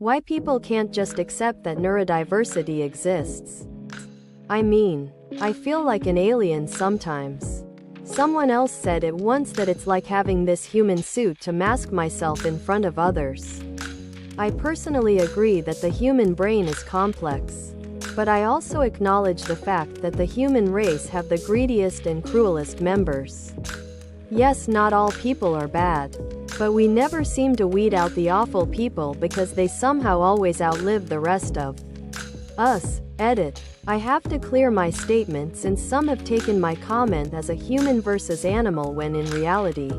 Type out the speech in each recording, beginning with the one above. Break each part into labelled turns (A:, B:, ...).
A: Why people can't just accept that neurodiversity exists. I mean, I feel like an alien sometimes. Someone else said it once that it's like having this human suit to mask myself in front of others. I personally agree that the human brain is complex. But I also acknowledge the fact that the human race have the greediest and cruelest members. Yes, not all people are bad. But we never seem to weed out the awful people because they somehow always outlive the rest of us. Edit. I have to clear my statement since some have taken my comment as a human versus animal when in reality,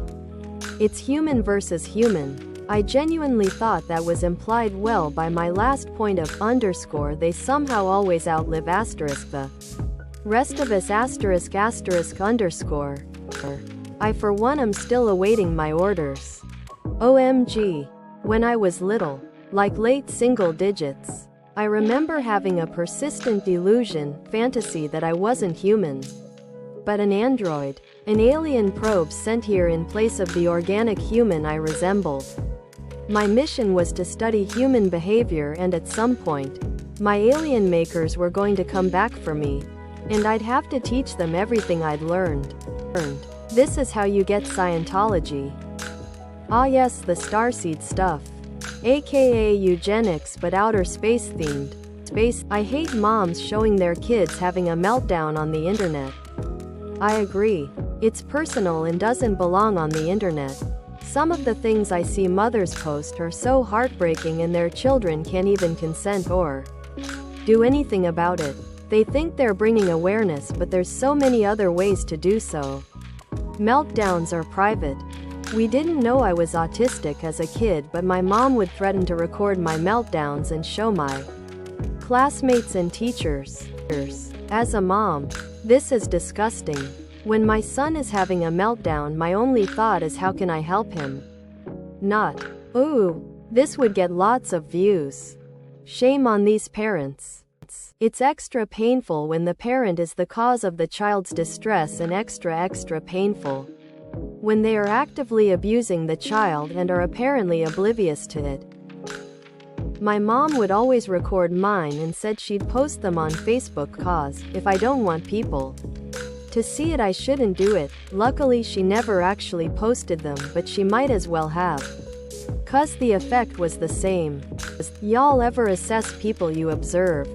A: it's human versus human. I genuinely thought that was implied well by my last point of underscore they somehow always outlive asterisk the rest of us asterisk asterisk underscore. I for one am still awaiting my orders. OMG. When I was little, like late single digits, I remember having a persistent delusion, fantasy that I wasn't human, but an android, an alien probe sent here in place of the organic human I resembled. My mission was to study human behavior, and at some point, my alien makers were going to come back for me, and I'd have to teach them everything I'd learned. This is how you get Scientology. Ah yes, the starseed stuff. AKA eugenics but outer space themed. I hate moms showing their kids having a meltdown on the internet. I agree. It's personal and doesn't belong on the internet. Some of the things I see mothers post are so heartbreaking and their children can't even consent or do anything about it. They think they're bringing awareness, but there's so many other ways to do so. Meltdowns are private. We didn't know I was autistic as a kid, but my mom would threaten to record my meltdowns and show my classmates and teachers. As a mom, this is disgusting. When my son is having a meltdown, my only thought is how can I help him? Not, ooh, this would get lots of views. Shame on these parents. It's extra painful when the parent is the cause of the child's distress, and extra painful when they are actively abusing the child and are apparently oblivious to it. My mom would always record mine and said she'd post them on Facebook cause, if I don't want people to see it, I shouldn't do it. Luckily she never actually posted them, but she might as well have. Cause the effect was the same. Y'all ever assess people you observe?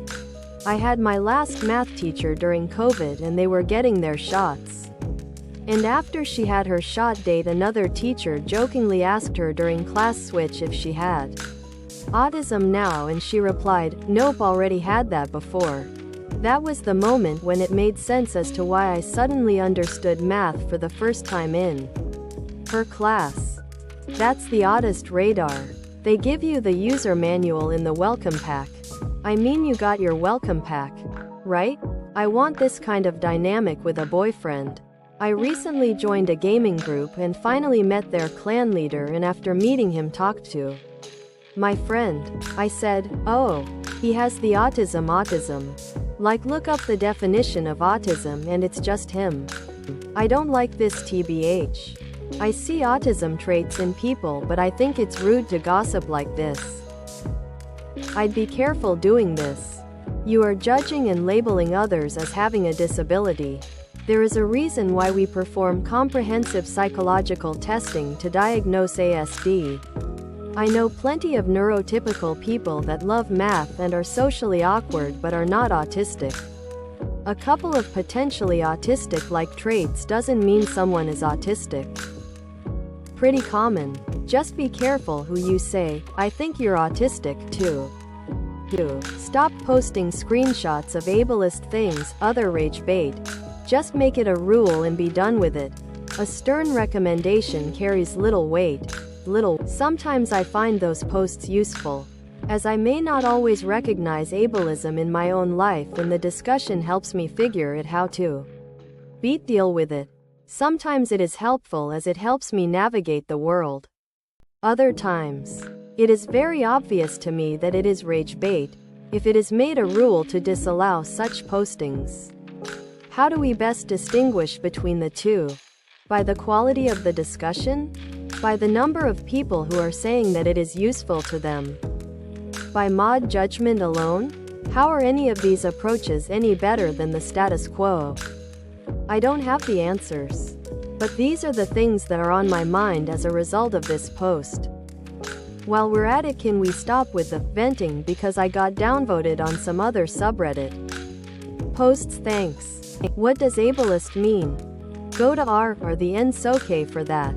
A: I had my last math teacher during COVID and they were getting their shots. And after she had her shot date, another teacher jokingly asked her during class switch if she had autism now, and she replied, "Nope, already had that before." That was the moment when it made sense as to why I suddenly understood math for the first time in her class. That's the autist radar. They give you the user manual in the welcome pack. I mean, you got your welcome pack, right? I want this kind of dynamic with a boyfriend. I recently joined a gaming group and finally met their clan leader, and after meeting him talked to my friend. I said, "Oh, he has the autism. Like, look up the definition of autism and it's just him. I don't like this TBH. I see autism traits in people, but I think it's rude to gossip like this. I'd be careful doing this. You are judging and labeling others as having a disability. There is a reason why we perform comprehensive psychological testing to diagnose ASD. I know plenty of neurotypical people that love math and are socially awkward but are not autistic. A couple of potentially autistic-like traits doesn't mean someone is autistic. Pretty common. Just be careful who you say, "I think you're autistic, too." Stop posting screenshots of ableist things, other rage bait. Just make it a rule and be done with it. A stern recommendation carries little weight. Sometimes I find those posts useful, as I may not always recognize ableism in my own life, and the discussion helps me figure it how to deal with it. Sometimes it is helpful as it helps me navigate the world. Other times, it is very obvious to me that it is rage bait, if it is made a rule to disallow such postings. How do we best distinguish between the two? By the quality of the discussion? By the number of people who are saying that it is useful to them? By mod judgment alone? How are any of these approaches any better than the status quo? I don't have the answers. But these are the things that are on my mind as a result of this post. While we're at it, can we stop with the venting because I got downvoted on some other subreddit posts? Thanks. What does ableist mean? Go to r or the n soke for that.